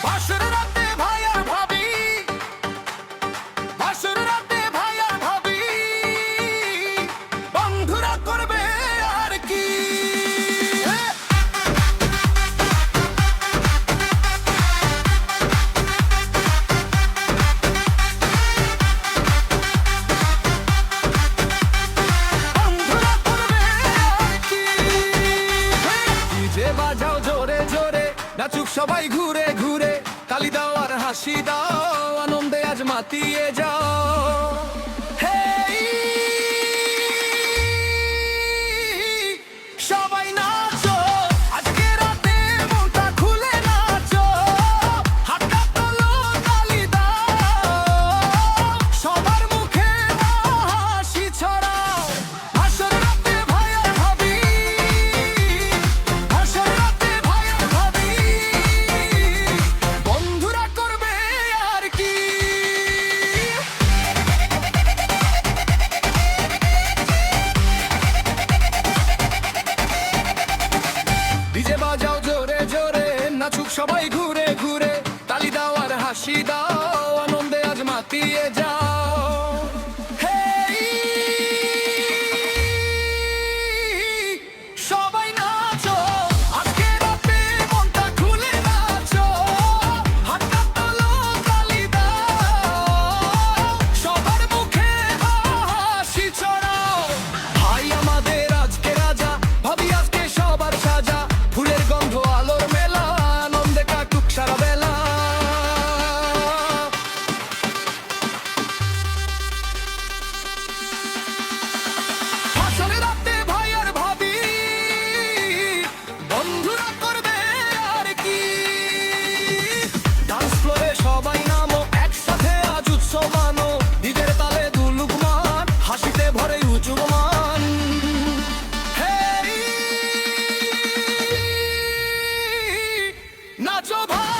বাসর রাতে ভাই আর ভাবি, বাসর রাতে ভাই আর ভাবি, বন্ধুরা করবে আর কি। বন্ধুরা করবে আর কি। ডিজে বাজাও জোরে জোরে, নাচুক সবাই ঘুরে ঘুরে, তালি দাও আর হাসি দাও, আনন্দে আজ মাতিয়ে যাও। হেই, সবাই নাচো, আজকে রাতে মনটা খুলে নাচো, হাতটা তোলো, তালি দাও, সবার মুখে হাসি ছড়াও। বাসর রাতে ভাই আর ভাবি, বাসর রাতে ভাই আর ভাবি, বন্ধুরা করবে আর কি। ডিজে বাজাও জোরে জোরে, নাচুক সবাই ঘুরে ঘুরে, তালি দাও আর হাসি দাও, আনন্দে আজ মাতিয়ে যাও। হেই, সবাই নাচো, আজকে রাতে মনটা খুলে নাচো, হাতটা তোলো, তালি দাও, সবার মুখে হাসি ছড়াও। ভাই আমাদের আজকে রাজা, ভাবি আজকে সবার সাজা, ফুলের গন্ধ আলোর মেলা, আনন্দে কাটুক সারা বেলা। বাসর রাতে ভাই আর ভাবি, বন্ধুরা করবে আর কি। ডান্স ফ্লোরে সবাই নামো, একসাথে আজ উৎসব মানো, ঈদের তালে দুলুক মান, হাসিতে ভরে উঁচুর মান। হেই, নাচো ভাই।